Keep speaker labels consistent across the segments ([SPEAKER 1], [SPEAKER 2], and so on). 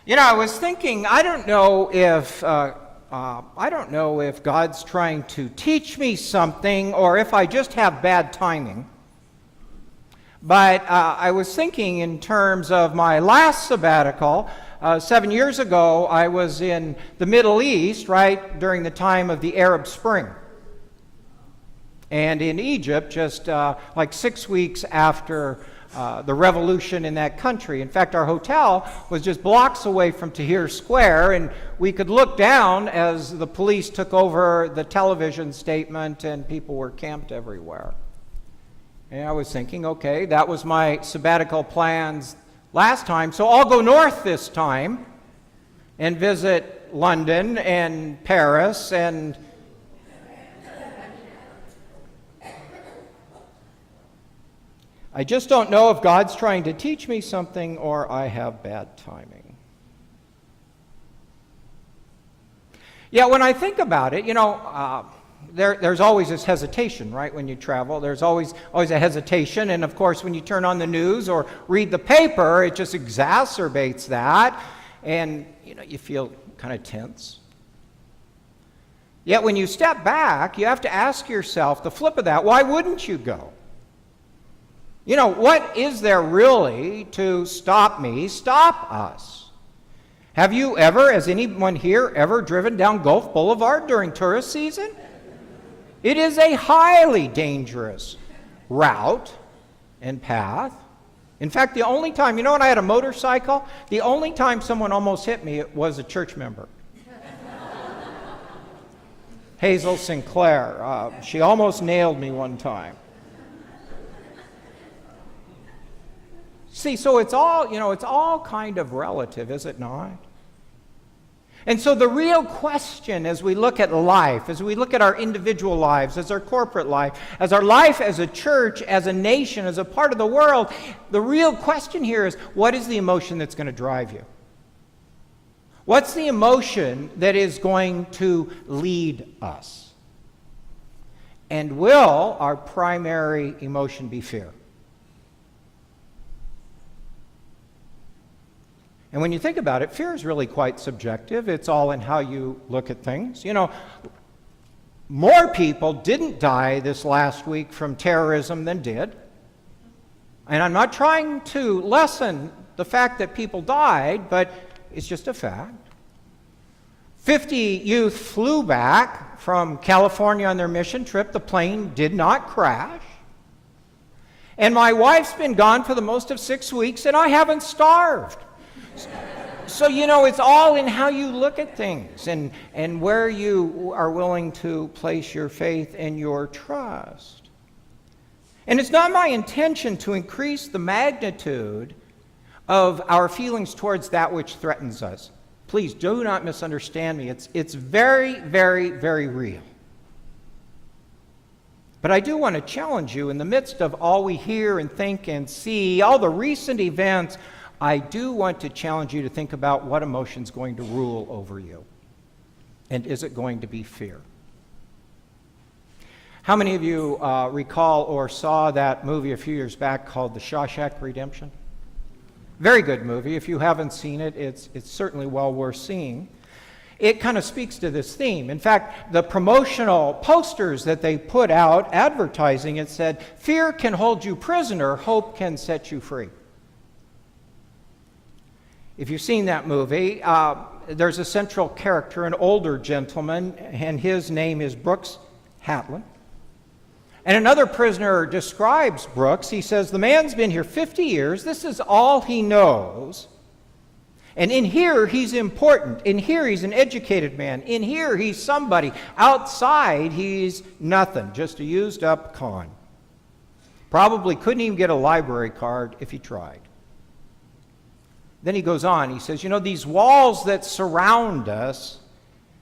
[SPEAKER 1] I was thinking, I don't know if God's trying to teach me something or if I just have bad timing. But I was thinking in terms of my last sabbatical. 7 years ago, I was in the Middle East, right, during the time of the Arab Spring. And in Egypt, just like 6 weeks after the revolution in that country. In fact, our hotel was just blocks away from Tahrir Square, and we could look down as the police took over the television statement and people were camped everywhere. And I was thinking, okay, that was my sabbatical plans last time, so I'll go north this time and visit London and Paris and I just don't know if God's trying to teach me something or I have bad timing. Yeah, when I think about it, there's always this hesitation, right, when you travel. There's always a hesitation, and of course when you turn on the news or read the paper, it just exacerbates that, and you feel kind of tense. Yet when you step back, you have to ask yourself the flip of that, why wouldn't you go? What is there really to stop us? Have you ever, has anyone here ever driven down Gulf Boulevard during tourist season? It is a highly dangerous route and path. In fact, the only time, when I had a motorcycle, the only time someone almost hit me was a church member. Hazel Sinclair. She almost nailed me one time. See, so it's all kind of relative, is it not? And so the real question as we look at life, as we look at our individual lives, as our corporate life, as our life as a church, as a nation, as a part of the world, the real question here is, what is the emotion that's going to drive you? What's the emotion that is going to lead us? And will our primary emotion be fear? And when you think about it, fear is really quite subjective. It's all in how you look at things. More people didn't die this last week from terrorism than did. And I'm not trying to lessen the fact that people died, but it's just a fact. 50 youth flew back from California on their mission trip. The plane did not crash. And my wife's been gone for the most of 6 weeks, and I haven't starved. So, it's all in how you look at things and where you are willing to place your faith and your trust. And it's not my intention to increase the magnitude of our feelings towards that which threatens us. Please do not misunderstand me. It's very, very, very real. But I do want to challenge you in the midst of all we hear and think and see, all the recent events, I do want to challenge you to think about what emotion is going to rule over you. And is it going to be fear? How many of you recall or saw that movie a few years back called The Shawshank Redemption? Very good movie. If you haven't seen it, it's certainly well worth seeing. It kind of speaks to this theme. In fact, the promotional posters that they put out advertising, it said, "Fear can hold you prisoner, hope can set you free." If you've seen that movie, there's a central character, an older gentleman, and his name is Brooks Hatlin. And another prisoner describes Brooks. He says, "The man's been here 50 years. This is all he knows. And in here, he's important. In here, he's an educated man. In here, he's somebody. Outside, he's nothing, just a used-up con. Probably couldn't even get a library card if he tried." Then he goes on, he says, these walls that surround us,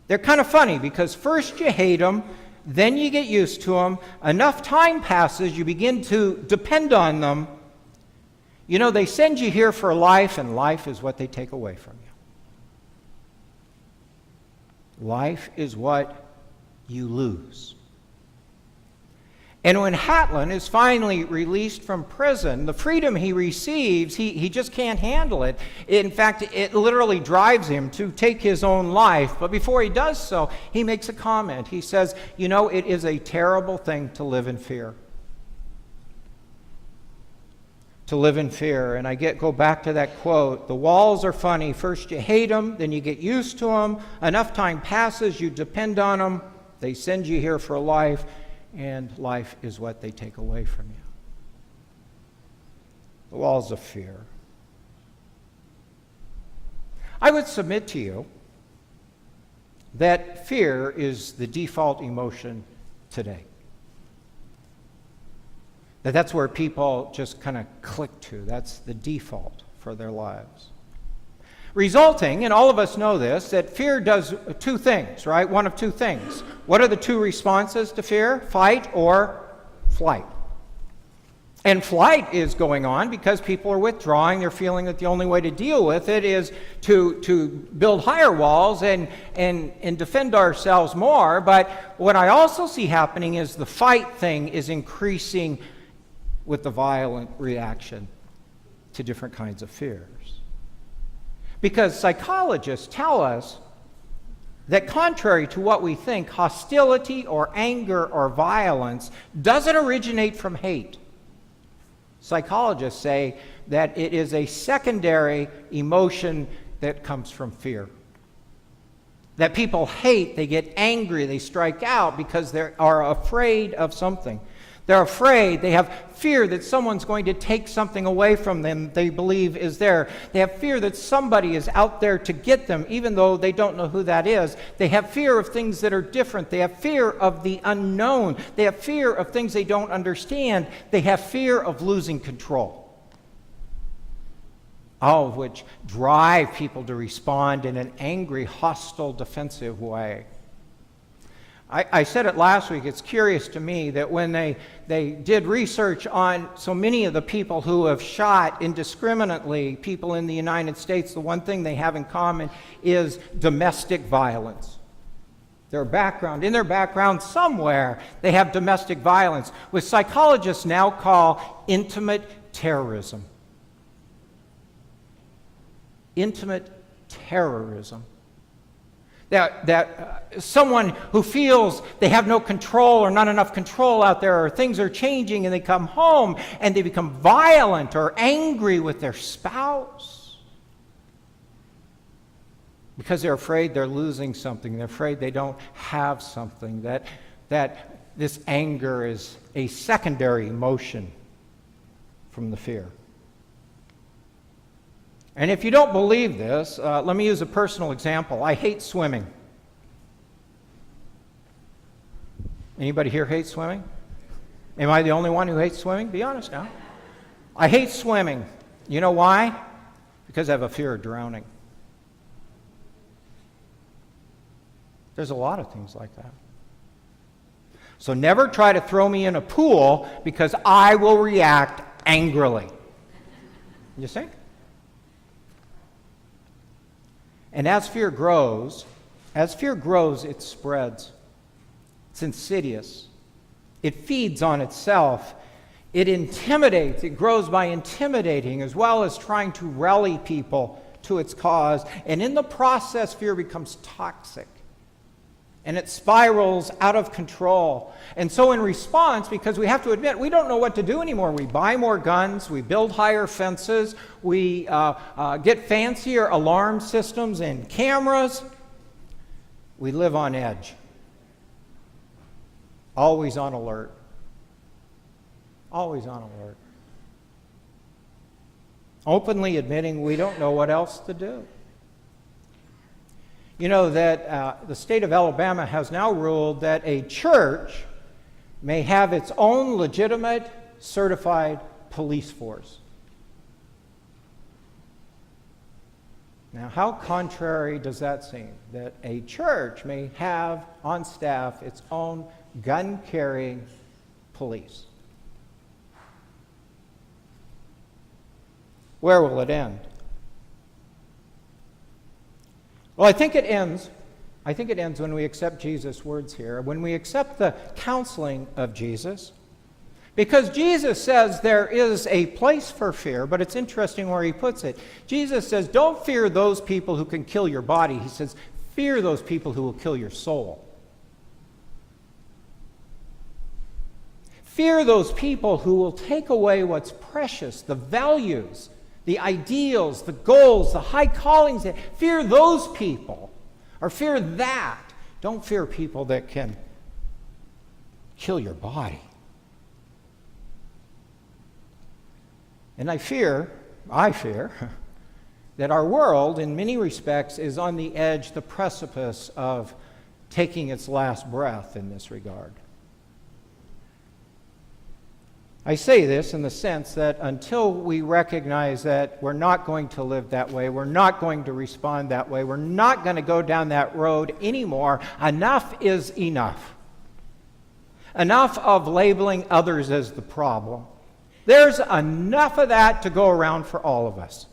[SPEAKER 1] they're kind of funny because first you hate them, then you get used to them. Enough time passes, you begin to depend on them. They send you here for life, and life is what they take away from you. Life is what you lose. And when Haemmelmann is finally released from prison, the freedom he receives, he just can't handle it. In fact, it literally drives him to take his own life. But before he does so, he makes a comment. He says, "You know, it is a terrible thing to live in fear." To live in fear. And I go back to that quote, "The walls are funny. First you hate them, then you get used to them. Enough time passes, you depend on them. They send you here for life. And life is what they take away from you." The walls of fear. I would submit to you that fear is the default emotion today. That's where people just kind of click to. That's the default for their lives. Resulting, and all of us know this, that fear does two things, right? One of two things. What are the two responses to fear? Fight or flight. And flight is going on because people are withdrawing. They're feeling that the only way to deal with it is to build higher walls and defend ourselves more. But what I also see happening is the fight thing is increasing with the violent reaction to different kinds of fears. Because psychologists tell us that contrary to what we think, hostility or anger or violence doesn't originate from hate. Psychologists say that it is a secondary emotion that comes from fear. That people hate, they get angry, they strike out because they are afraid of something. They're afraid, they have fear that someone's going to take something away from them they believe is there. They have fear that somebody is out there to get them, even though they don't know who that is. They have fear of things that are different. They have fear of the unknown. They have fear of things they don't understand. They have fear of losing control. All of which drive people to respond in an angry, hostile, defensive way. I said it last week, it's curious to me that when they did research on so many of the people who have shot indiscriminately people in the United States, the one thing they have in common is domestic violence. In their background somewhere, they have domestic violence, which psychologists now call intimate terrorism. Intimate terrorism. That someone who feels they have no control or not enough control out there, or things are changing and they come home and they become violent or angry with their spouse because they're afraid they're losing something. They're afraid they don't have something. That this anger is a secondary emotion from the fear. And if you don't believe this, let me use a personal example. I hate swimming. Anybody here hate swimming? Am I the only one who hates swimming? Be honest now. I hate swimming. You know why? Because I have a fear of drowning. There's a lot of things like that. So never try to throw me in a pool because I will react angrily. You see? And as fear grows, it spreads. It's insidious. It feeds on itself. It intimidates. It grows by intimidating as well as trying to rally people to its cause. And in the process, fear becomes toxic. And it spirals out of control. And so in response, because we have to admit, we don't know what to do anymore. We buy more guns, we build higher fences, we get fancier alarm systems and cameras. We live on edge. Always on alert. Always on alert. Openly admitting we don't know what else to do. You know that the state of Alabama has now ruled that a church may have its own legitimate, certified police force. Now, how contrary does that seem? That a church may have on staff its own gun-carrying police. Where will it end? Well, I think it ends when we accept Jesus' words here. When we accept the counseling of Jesus, Because Jesus says there is a place for fear, but it's interesting where he puts it. Jesus says, don't fear those people who can kill your body. He says, fear those people who will kill your soul. Fear those people who will take away what's precious, the values, the ideals, the goals, the high callings. Fear those people, or fear that. Don't fear people that can kill your body. And I fear that our world, in many respects, is on the edge, the precipice of taking its last breath in this regard. I say this in the sense that until we recognize that we're not going to live that way, we're not going to respond that way, we're not going to go down that road anymore, enough is enough. Enough of labeling others as the problem. There's enough of that to go around for all of us.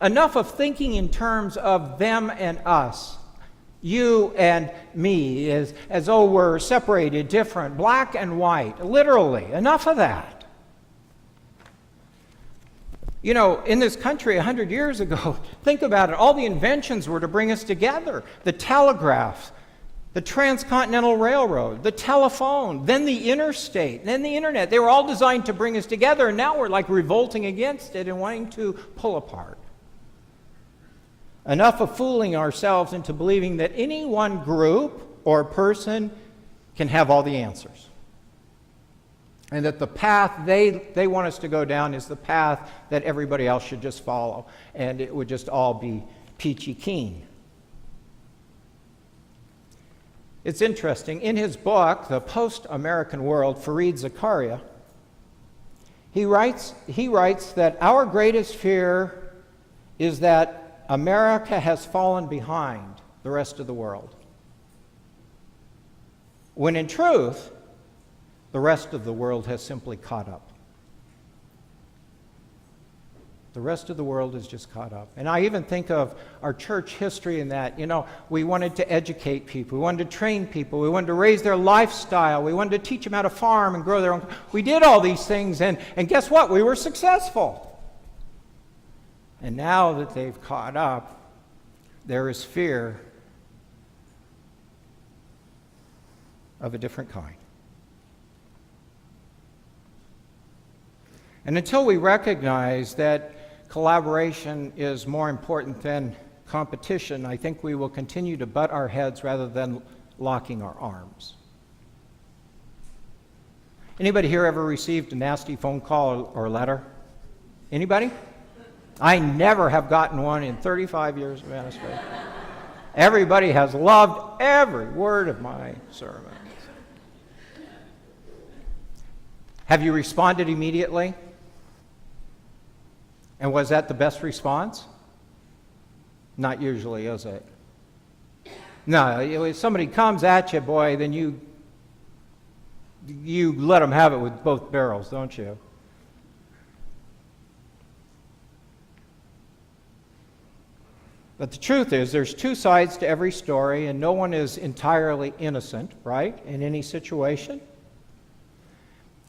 [SPEAKER 1] Enough of thinking in terms of them and us. You and me, as though we're separated, different, black and white, literally. Enough of that. You know, in this country 100 years ago, think about it, all the inventions were to bring us together. The telegraph, the transcontinental railroad, the telephone, then the interstate, then the internet. They were all designed to bring us together, and now we're like revolting against it and wanting to pull apart. Enough of fooling ourselves into believing that any one group or person can have all the answers. And that the path they want us to go down is the path that everybody else should just follow. And it would just all be peachy keen. It's interesting. In his book, The Post-American World, Fareed Zakaria, he writes that our greatest fear is that America has fallen behind the rest of the world. When in truth, the rest of the world has simply caught up. The rest of the world is just caught up. And I even think of our church history in that, we wanted to educate people. We wanted to train people. We wanted to raise their lifestyle. We wanted to teach them how to farm and grow their own. We did all these things, and guess what? We were successful. And now that they've caught up, there is fear of a different kind. And until we recognize that collaboration is more important than competition, I think we will continue to butt our heads rather than locking our arms. Anybody here ever received a nasty phone call or letter? Anybody? I never have gotten one in 35 years of ministry. Everybody has loved every word of my sermons. Have you responded immediately? And was that the best response? Not usually, is it? No, if somebody comes at you, boy, then you let them have it with both barrels, don't you? But the truth is, there's two sides to every story, and no one is entirely innocent, right, in any situation.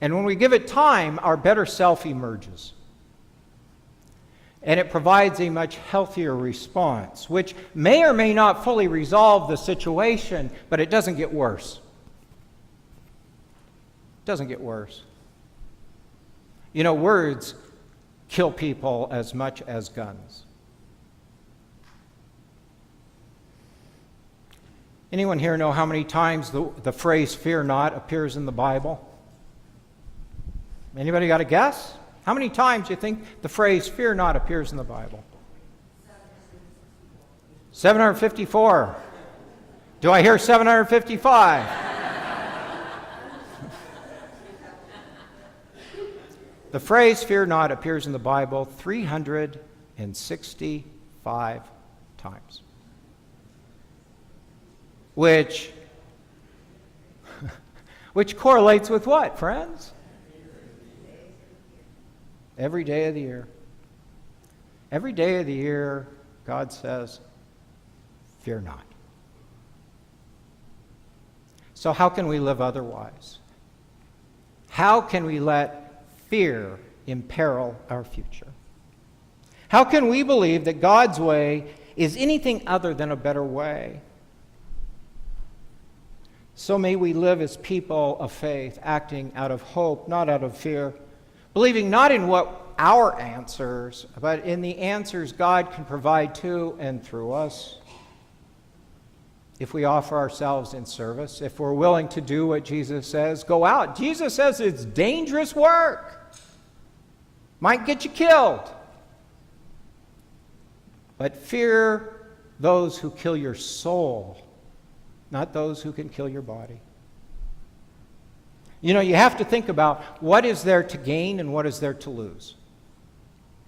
[SPEAKER 1] And when we give it time, our better self emerges. And it provides a much healthier response, which may or may not fully resolve the situation, but it doesn't get worse. It doesn't get worse. Words kill people as much as guns. Anyone here know how many times the phrase "fear not" appears in the Bible? Anybody got a guess? How many times do you think the phrase "fear not" appears in the Bible? 754. Do I hear 755? The phrase "fear not" appears in the Bible 365 times. Which correlates with what, friends? Every day of the year. Every day of the year, God says, fear not. So how can we live otherwise? How can we let fear imperil our future? How can we believe that God's way is anything other than a better way? So may we live as people of faith, acting out of hope, not out of fear, believing not in what our answers, but in the answers God can provide to and through us. If we offer ourselves in service, if we're willing to do what Jesus says, go out. Jesus says it's dangerous work. Might get you killed. But fear those who kill your soul, not those who can kill your body. You know, you have to think about what is there to gain and what is there to lose.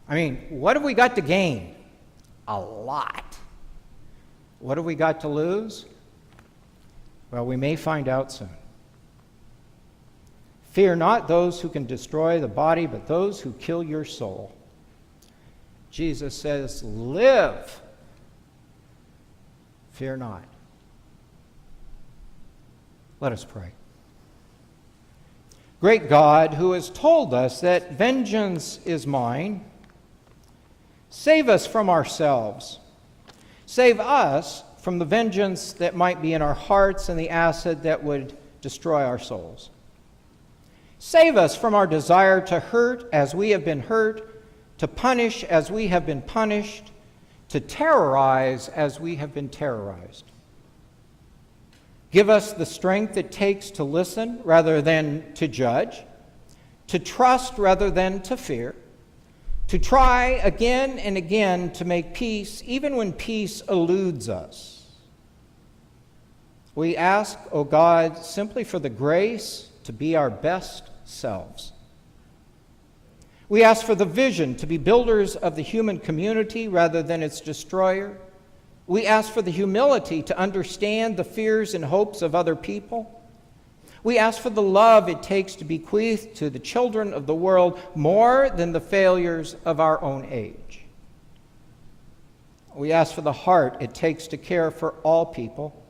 [SPEAKER 1] I mean, what have we got to gain? A lot. What have we got to lose? Well, we may find out soon. Fear not those who can destroy the body, but those who kill your soul. Jesus says, live. Fear not. Let us pray. Great God, who has told us that vengeance is mine, save us from ourselves. Save us from the vengeance that might be in our hearts and the acid that would destroy our souls. Save us from our desire to hurt as we have been hurt, to punish as we have been punished, to terrorize as we have been terrorized. Give us the strength it takes to listen rather than to judge, to trust rather than to fear, to try again and again to make peace even when peace eludes us. We ask, O God, simply for the grace to be our best selves. We ask for the vision to be builders of the human community rather than its destroyer. We ask for the humility to understand the fears and hopes of other people. We ask for the love it takes to bequeath to the children of the world more than the failures of our own age. We ask for the heart it takes to care for all people,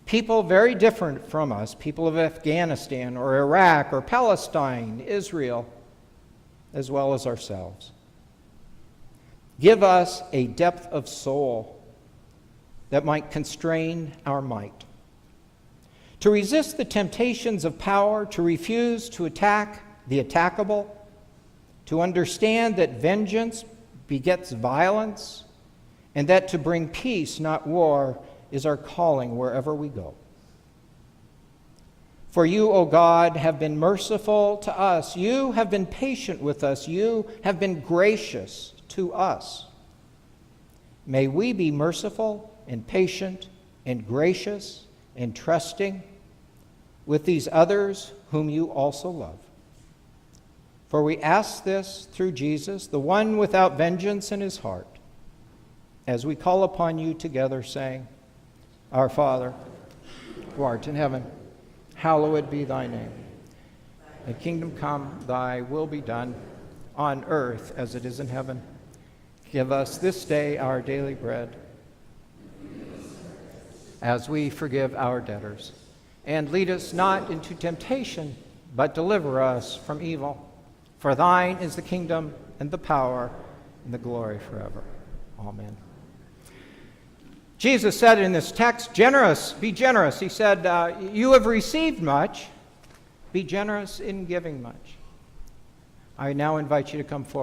[SPEAKER 1] people very different from us, people of Afghanistan or Iraq or Palestine, Israel, as well as ourselves. Give us a depth of soul that might constrain our might, to resist the temptations of power, to refuse to attack the attackable, to understand that vengeance begets violence, and that to bring peace, not war, is our calling wherever we go. For you, O God, have been merciful to us. You have been patient with us. You have been gracious to us. May we be merciful and patient and gracious and trusting with these others whom you also love. For we ask this through Jesus, the one without vengeance in his heart, as we call upon you together, saying, Our Father, who art in heaven, hallowed be thy name. Thy kingdom come, thy will be done, on earth as it is in heaven. Give us this day our daily bread, as we forgive our debtors. And lead us not into temptation, but deliver us from evil. For thine is the kingdom and the power and the glory forever. Amen. Jesus said in this text, generous, be generous. He said, you have received much, be generous in giving much. I now invite you to come forward.